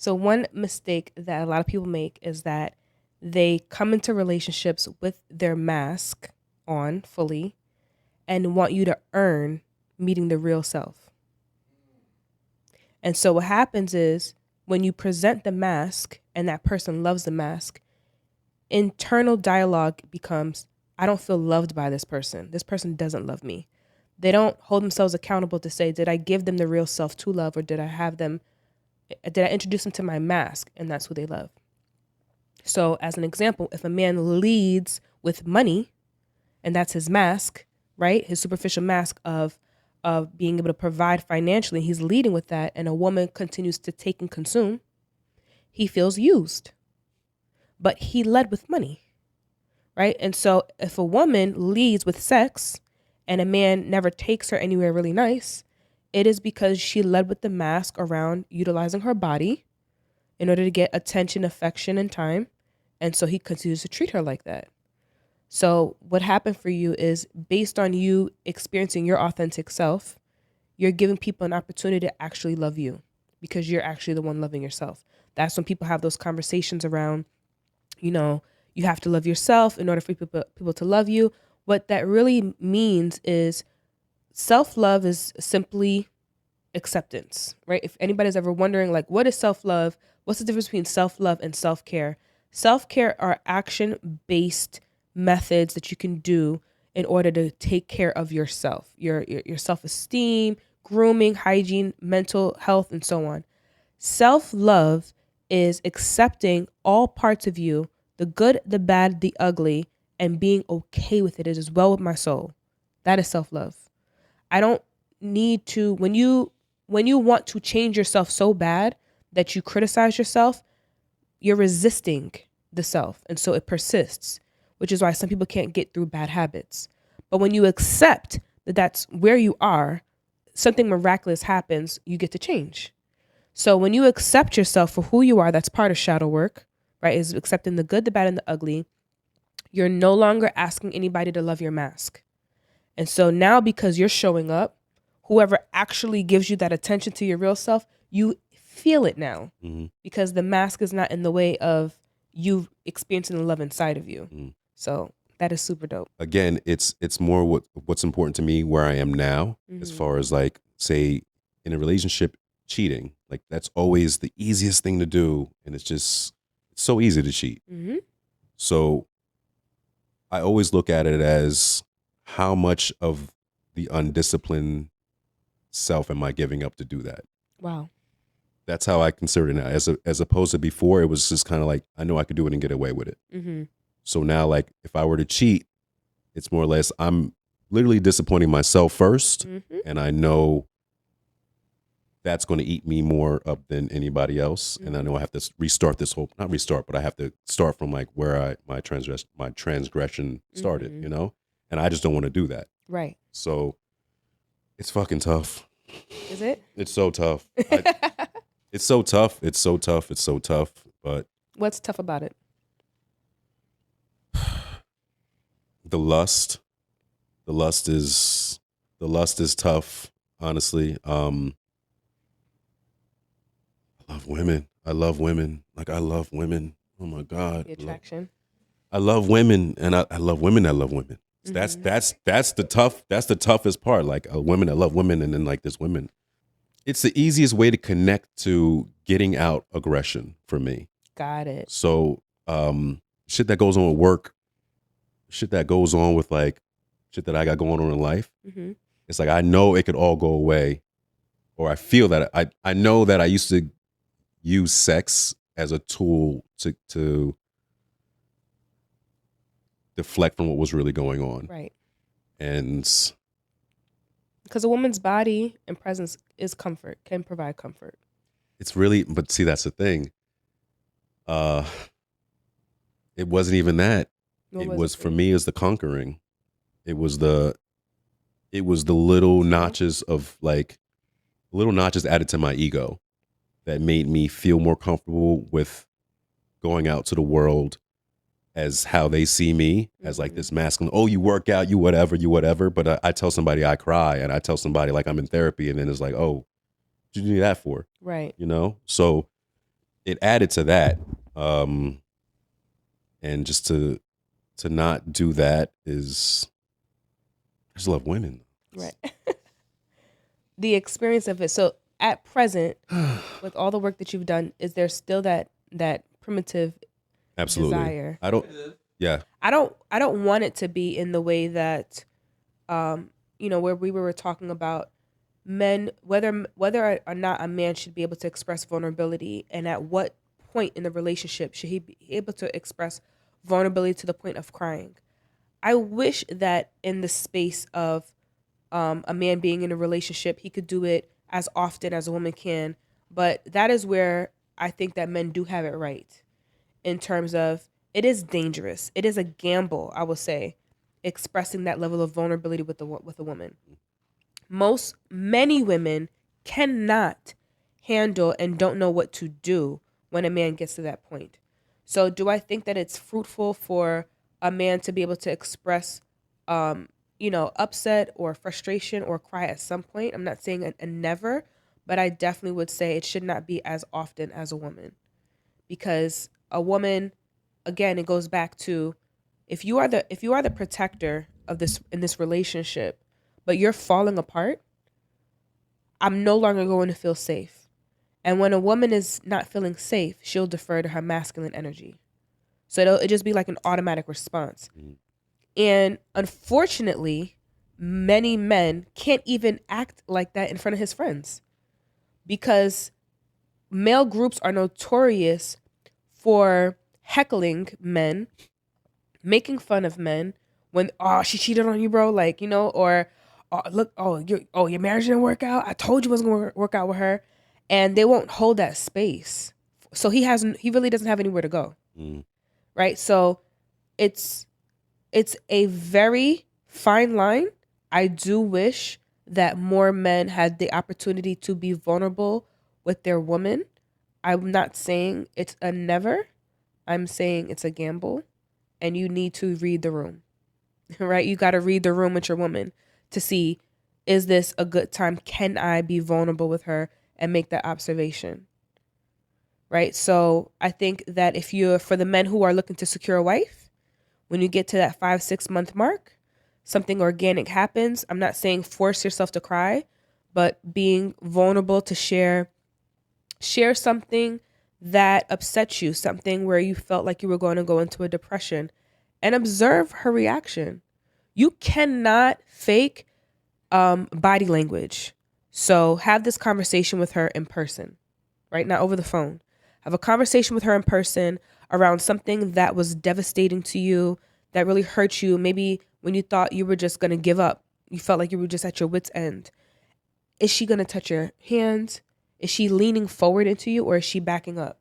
So one mistake that a lot of people make is that they come into relationships with their mask on fully and want you to earn meeting the real self. And so what happens is when you present the mask and that person loves the mask, internal dialogue becomes, I don't feel loved by this person. This person doesn't love me. They don't hold themselves accountable to say, did I give them the real self to love, or did I introduce them to my mask and that's who they love? So as an example, if a man leads with money and that's his mask, right? His superficial mask of being able to provide financially, he's leading with that, and a woman continues to take and consume, he feels used. But he led with money, right? And so if a woman leads with sex and a man never takes her anywhere really nice, it is because she led with the mask around utilizing her body in order to get attention, affection, and time. And so he continues to treat her like that. So what happened for you is, based on you experiencing your authentic self, you're giving people an opportunity to actually love you because you're actually the one loving yourself. That's when people have those conversations around, you have to love yourself in order for people to love you. What that really means is self-love is simply acceptance, right? If anybody's ever wondering, like, what is self-love? What's the difference between self-love and self-care? Self-care are action-based methods that you can do in order to take care of yourself, your self-esteem, grooming, hygiene, mental health, and so on. Self-love is accepting all parts of you, the good, the bad, the ugly, and being okay with it. It is well with my soul. That is self-love. I don't need to, when you want to change yourself so bad that you criticize yourself, you're resisting the self. And so it persists, which is why some people can't get through bad habits. But when you accept that that's where you are, something miraculous happens, you get to change. So when you accept yourself for who you are, that's part of shadow work, right? Is accepting the good, the bad, and the ugly. You're no longer asking anybody to love your mask. And so now, because you're showing up, whoever actually gives you that attention to your real self, you feel it now, because the mask is not in the way of you experiencing the love inside of you. So that is super dope. Again, it's more what's important to me where I am now, as far as, like, say, in a relationship, cheating. Like, that's always the easiest thing to do, and it's so easy to cheat. So I always look at it as, how much of the undisciplined self am I giving up to do that? Wow. That's how I consider it now. As opposed to before, it was just kind of like, I know I could do it and get away with it. So now, like, if I were to cheat, it's more or less, I'm literally disappointing myself first, and I know that's going to eat me more up than anybody else. And I know I have to restart this whole, not restart, but I have to start from, like, where my transgression started, And I just don't want to do that. Right. So it's fucking tough. Is it? It's so tough. It's so tough. It's so tough. It's so tough. But what's tough about it? The lust is tough, honestly. I love women. Like, I love women. Oh my God. The attraction. I love women, and I love women that love women. That's the toughest part. Like, women that love women, and then, like, there's women. It's the easiest way to connect to getting out aggression for me. Got it. So shit that goes on with work, shit that goes on with, like, shit that I got going on in life. It's like, I know it could all go away, or I feel that I know that I used to use sex as a tool to deflect from what was really going on. Right. And because a woman's body and presence is comfort, can provide comfort. It's really, but see, that's the thing. It wasn't even that. It was for me, is the conquering. It was the little notches of, like, little notches added to my ego that made me feel more comfortable with going out to the world as how they see me, as, like, this masculine, oh, you work out, you whatever. But I tell somebody I cry, and I tell somebody, like, I'm in therapy, and then it's like, oh, what did you do that for? Right. So it added to that. And just to not do that is, I just love women. Right. The experience of it. So at present, with all the work that you've done, is there still that primitive Absolutely. desire? I don't. Yeah. I don't want it to be in the way that, where we were talking about men, whether or not a man should be able to express vulnerability, and at what point in the relationship should he be able to express vulnerability to the point of crying. I wish that in the space of a man being in a relationship, he could do it as often as a woman can. But that is where I think that men do have it right in terms of it is dangerous. It is a gamble, I will say, expressing that level of vulnerability with a woman. Many women cannot handle and don't know what to do when a man gets to that point. So do I think that it's fruitful for a man to be able to express upset or frustration or cry at some point? I'm not saying a never, but I definitely would say it should not be as often as a woman. Because a woman, again, it goes back to if you are the protector of this in this relationship, but you're falling apart, I'm no longer going to feel safe. And when a woman is not feeling safe, she'll defer to her masculine energy. So it'll just be like an automatic response. And unfortunately, many men can't even act like that in front of his friends because male groups are notorious for heckling men, making fun of men when she cheated on you, bro, or look, your marriage didn't work out. I told you it wasn't going to work out with her, and they won't hold that space. So he really doesn't have anywhere to go, right? So it's a very fine line. I do wish that more men had the opportunity to be vulnerable with their woman. I'm not saying it's a never. I'm saying it's a gamble, and you need to read the room, right? You got to read the room with your woman to see, is this a good time? Can I be vulnerable with her and make that observation, right? So I think that for the men who are looking to secure a wife, when you get to that 5-6 month mark, something organic happens. I'm not saying force yourself to cry, but being vulnerable to share something that upsets you, something where you felt like you were going to go into a depression, and observe her reaction. You cannot fake body language. So have this conversation with her in person, right? Not over the phone. Have a conversation with her in person around something that was devastating to you, that really hurt you. Maybe when you thought you were just going to give up, you felt like you were just at your wit's end. Is she going to touch your hands? Is she leaning forward into you, or is she backing up?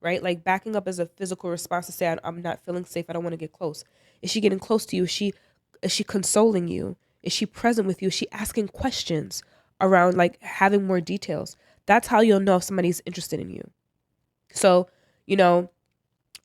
Right? Like backing up is a physical response to say, I'm not feeling safe. I don't want to get close. Is she getting close to you? Is she consoling you? Is she present with you? Is she asking questions around like having more details? That's how you'll know if somebody's interested in you. So,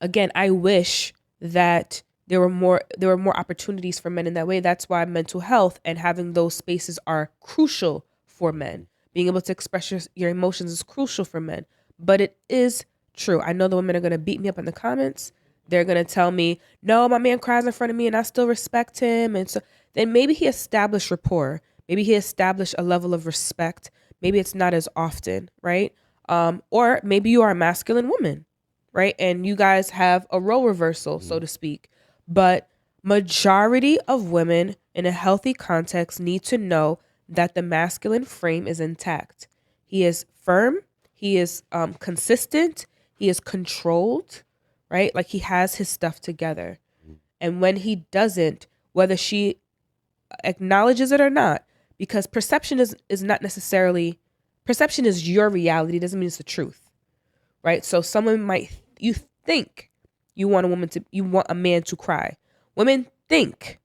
again, I wish that there were more opportunities for men in that way. That's why mental health and having those spaces are crucial for men. Being able to express your emotions is crucial for men. But it is true. I know the women are going to beat me up in the comments. They're going to tell me, no, my man cries in front of me and I still respect him. And so then maybe he established rapport. Maybe he established a level of respect. Maybe it's not as often, right? Or maybe you are a masculine woman, right? And you guys have a role reversal, so to speak. But majority of women in a healthy context need to know that the masculine frame is intact. He is firm. He is consistent. He is controlled, right? Like he has his stuff together. And when he doesn't, whether she acknowledges it or not, because perception is not necessarily, perception is your reality, doesn't mean it's the truth, right? So you think you want a man to cry. Women think,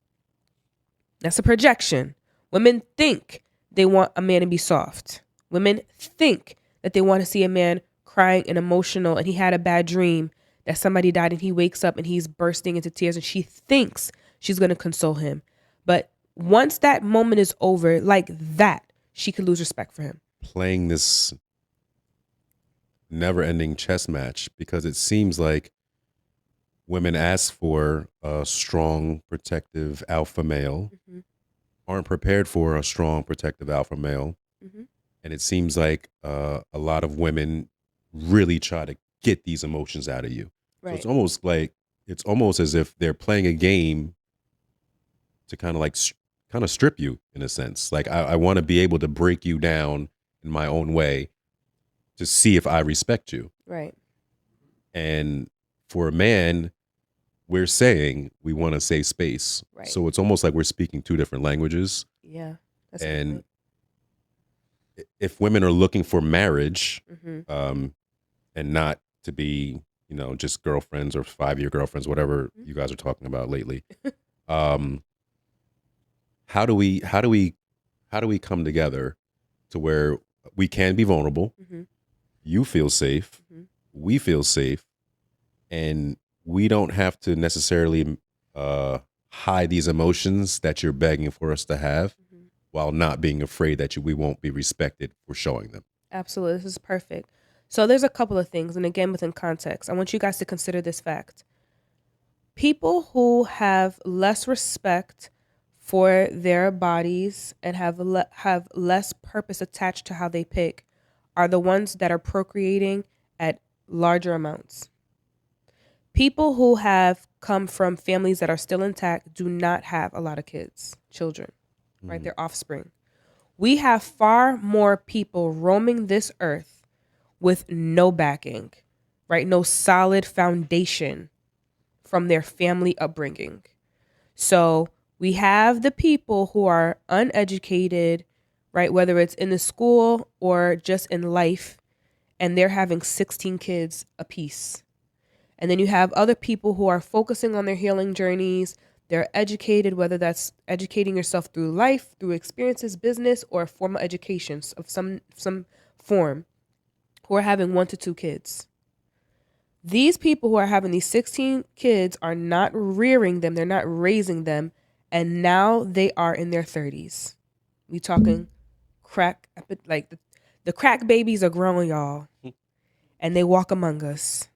that's a projection. Women think they want a man to be soft. Women think that they want to see a man crying and emotional and he had a bad dream that somebody died and he wakes up and he's bursting into tears and she thinks she's going to console him. But once that moment is over, like that, she could lose respect for him. Playing this never-ending chess match because it seems like women ask for a strong, protective alpha male, Mm-hmm. aren't prepared for a strong, protective alpha male, Mm-hmm. and it seems like a lot of women really try to get these emotions out of you. So Right. it's almost as if they're playing a game to kind of like kind of strip you in a sense. Like I want to be able to break you down in my own way to see if I respect you. Right. And for a man, we're saying we want a safe space. Right. So it's almost like we're speaking two different languages. Yeah. That's a good And point. if women are looking for marriage, Mm-hmm. um, and not to be, just girlfriends or 5-year girlfriends, whatever Mm-hmm. you guys are talking about lately, um, how do we come together to where we can be vulnerable, Mm-hmm. you feel safe, Mm-hmm. we feel safe, and we don't have to necessarily uh, hide these emotions that you're begging for us to have Mm-hmm. while not being afraid that we won't be respected for showing them. Absolutely. This is perfect. So there's a couple of things, and again, within context, I want you guys to consider this fact. People who have less respect for their bodies and have less purpose attached to how they pick are the ones that are procreating at larger amounts. People who have come from families that are still intact do not have a lot of children, right? Mm. Their offspring. We have far more people roaming this earth with no backing, right? No solid foundation from their family upbringing. So we have the people who are uneducated, right? Whether it's in the school or just in life, and they're having 16 kids apiece. And then you have other people who are focusing on their healing journeys. They're educated, whether that's educating yourself through life, through experiences, business, or formal education of some form, who are having 1 to 2 kids. These people who are having these 16 kids are not rearing them, they're not raising them, and now they are in their 30s. We talking crack, like the crack babies are growing, y'all, and they walk among us,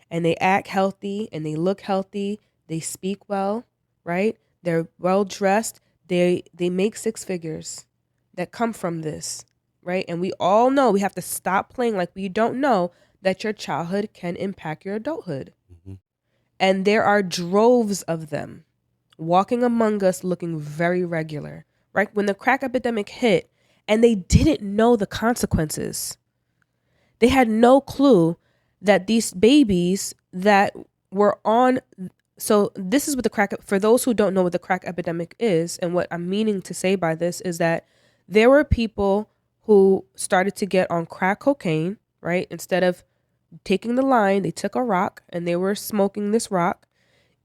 and they act healthy, and they look healthy, they speak well, right? They're well dressed, they make 6 figures that come from this, right? And we all know we have to stop playing like we don't know that your childhood can impact your adulthood. Mm-hmm. And there are droves of them walking among us looking very regular, right? When the crack epidemic hit and they didn't know the consequences, they had no clue that these babies that were on. So, this is what the crack, for those who don't know what the crack epidemic is, and what I'm meaning to say by this is that there were people who started to get on crack cocaine, right? Instead of taking the line, they took a rock and they were smoking this rock.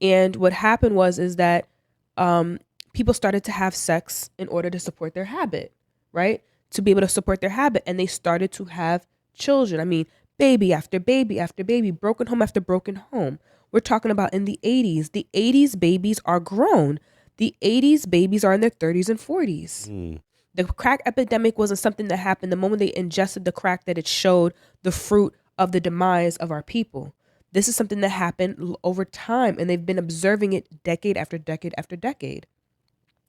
And what happened was is that people started to have sex in order to support their habit, right? To be able to support their habit, and they started to have children. I mean, baby after baby after baby, broken home after broken home. We're talking about in the 80s. The 80s babies are grown. The 80s babies are in their 30s and 40s. Mm. The crack epidemic wasn't something that happened the moment they ingested the crack that it showed the fruit of the demise of our people. This is something that happened over time, and they've been observing it decade after decade after decade.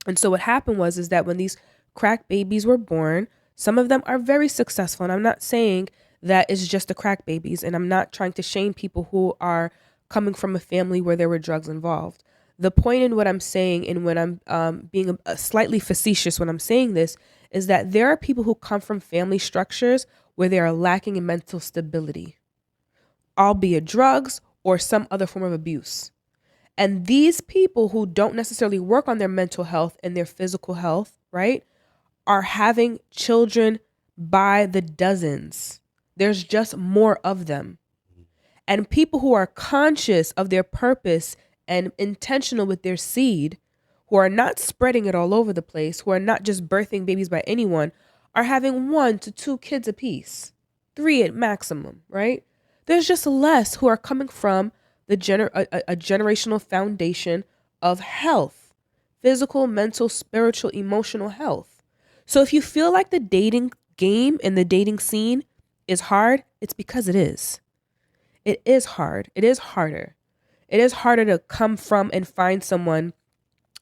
And so what happened was is that when these crack babies were born, some of them are very successful. And I'm not saying that it's just the crack babies, and I'm not trying to shame people who are coming from a family where there were drugs involved. The point in what I'm saying, and when I'm being slightly facetious when I'm saying this, is that there are people who come from family structures where they are lacking in mental stability, albeit drugs or some other form of abuse. And these people who don't necessarily work on their mental health and their physical health, right, are having children by the dozens. There's just more of them. And people who are conscious of their purpose and intentional with their seed, who are not spreading it all over the place, who are not just birthing babies by anyone, are having 1 to 2 kids apiece, 3 at maximum, right? There's just less who are coming from a generational foundation of health, physical, mental, spiritual, emotional health. So if you feel like the dating game and the dating scene is hard, It's because it is. It is hard. It is harder. It is harder to come from and find someone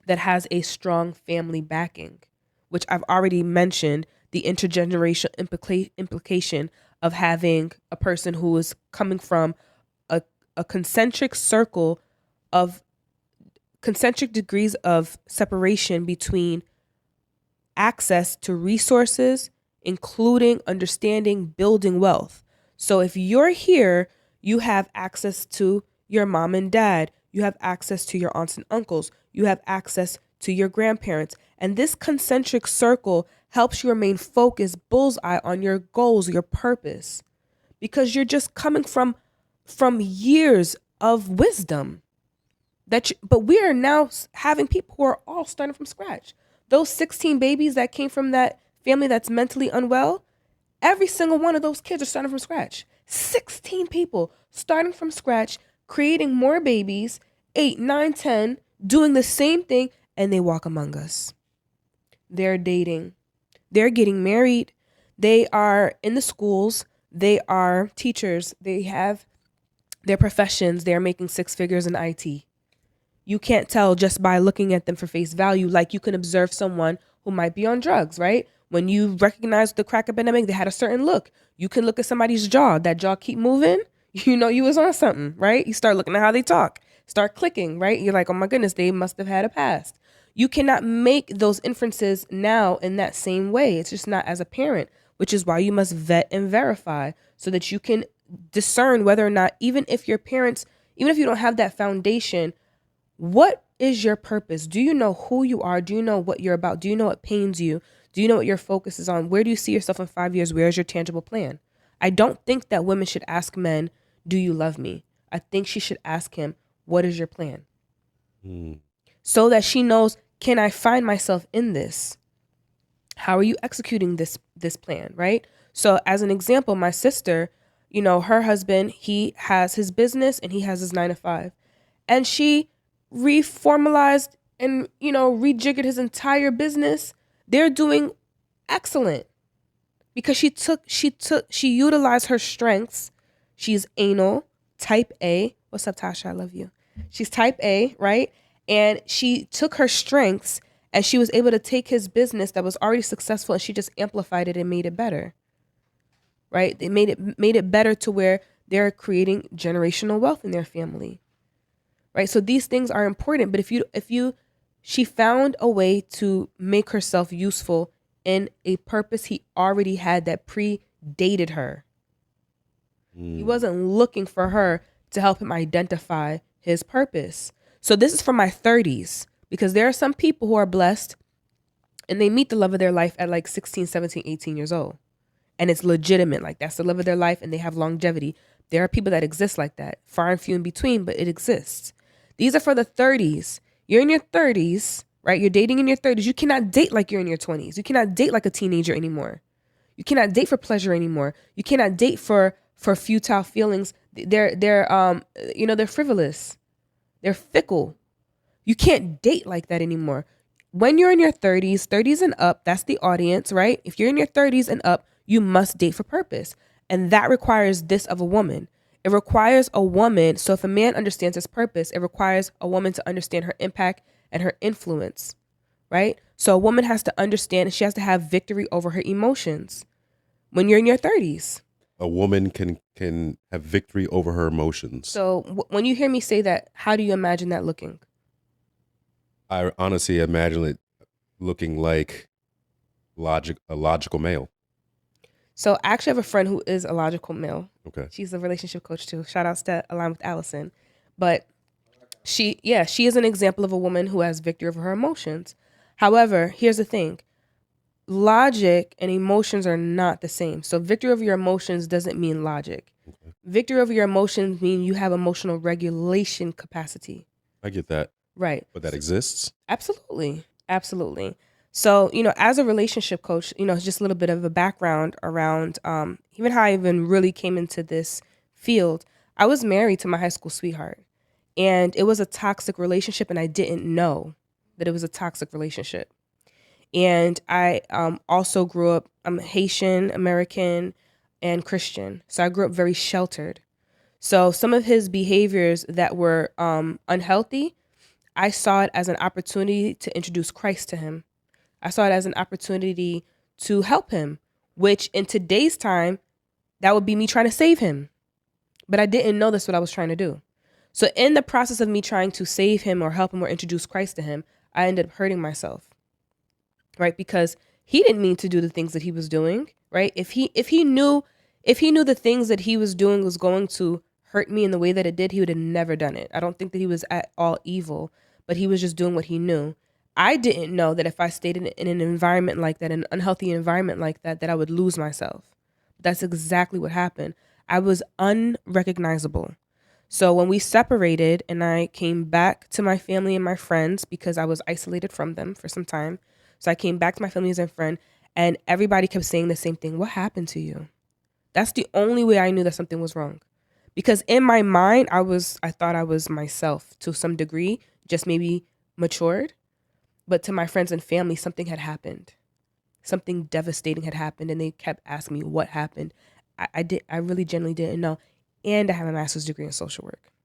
that has a strong family backing, which I've already mentioned the intergenerational implication of having a person who is coming from a, a concentric degrees of separation between access to resources, including understanding building wealth. So if you're here, you have access to your mom and dad, you have access to your aunts and uncles, you have access to your grandparents. And this concentric circle helps you remain focused, bullseye on your goals, your purpose, because you're just coming from years of wisdom but we are now having people who are all starting from scratch. Those 16 babies that came from that family that's mentally unwell, every single one of those kids are starting from scratch. 16 people starting from scratch, creating more babies, 8, 9, 10, doing the same thing, and they walk among us. They're dating. They're getting married. They are in the schools. They are teachers. They have their professions. They're making 6 figures in IT. You can't tell just by looking at them for face value, like you can observe someone who might be on drugs, right? When you recognize the crack epidemic, they had a certain look. You can look at somebody's jaw, that jaw keep moving, you know you was on something, right? You start looking at how they talk, start clicking, right? You're like, oh my goodness, they must have had a past. You cannot make those inferences now in that same way. It's just not as a parent, which is why you must vet and verify so that you can discern whether or not, even if your parents, even if you don't have that foundation, what is your purpose? Do you know who you are? Do you know what you're about? Do you know what pains you? Do you know what your focus is on? Where do you see yourself in 5 years? Where is your tangible plan? I don't think that women should ask men, do you love me? I think she should ask him, what is your plan? So that she knows, can I find myself in this? How are you executing this plan, right? So as an example, my sister, her husband, he has his business and he has his 9 to 5. And she reformalized and rejiggered his entire business. They're doing excellent because she utilized her strengths. She's anal, type A. What's up, Tasha? I love you. She's type A, right? And she took her strengths and she was able to take his business that was already successful and she just amplified it and made it better. Right? They made it better to where they're creating generational wealth in their family. Right? So these things are important, but she found a way to make herself useful in a purpose he already had that predated her. He wasn't looking for her to help him identify his purpose. So this is for my 30s, because there are some people who are blessed and they meet the love of their life at like 16, 17, 18 years old. And it's legitimate. Like that's the love of their life and they have longevity. There are people that exist like that, far and few in between, but it exists. These are for the 30s. You're in your 30s, right? You're dating in your 30s. You cannot date like you're in your 20s. You cannot date like a teenager anymore. You cannot date for pleasure anymore. You cannot date for futile feelings. They're frivolous. They're fickle. You can't date like that anymore. When you're in your 30s and up, that's the audience, right? If you're in your 30s and up, you must date for purpose. And that requires this of a woman. It requires a woman. So if a man understands his purpose, it requires a woman to understand her impact and her influence, right? So a woman has to understand and she has to have victory over her emotions when you're in your 30s. A woman can have victory over her emotions. So when you hear me say that, how do you imagine that looking? I honestly imagine it looking like a logical male. So I actually have a friend who is a logical male. Okay. She's a relationship coach too. Shout outs to Align with Allison. But she is an example of a woman who has victory over her emotions. However, here's the thing. Logic and emotions are not the same. So victory over your emotions doesn't mean logic. Okay. Victory over your emotions means you have emotional regulation capacity. I get that. Right. But that exists? Absolutely. Absolutely. So, as a relationship coach, just a little bit of a background around even how I even really came into this field. I was married to my high school sweetheart, and it was a toxic relationship, and I didn't know that it was a toxic relationship. And I also grew up, I'm Haitian American. and Christian. So I grew up very sheltered. So some of his behaviors that were unhealthy, I saw it as an opportunity to introduce Christ to him. I saw it as an opportunity to help him, which in today's time, that would be me trying to save him. But I didn't know that's what I was trying to do. So in the process of me trying to save him or help him or introduce Christ to him, I ended up hurting myself, right? Because he didn't mean to do the things that he was doing, right? If he knew the things that he was doing was going to hurt me in the way that it did, he would have never done it. I don't think that he was at all evil, but he was just doing what he knew. I didn't know that if I stayed in an environment like that, an unhealthy environment like that, that I would lose myself. That's exactly what happened. I was unrecognizable. So when we separated and I came back to my family and my friends because I was isolated from them for some time. So I came back to my family as a friend and everybody kept saying the same thing. What happened to you? That's the only way I knew that something was wrong. Because in my mind, I thought I was myself to some degree, just maybe matured. But to my friends and family, something had happened. Something devastating had happened and they kept asking me what happened. I really genuinely didn't know. And I have a master's degree in social work.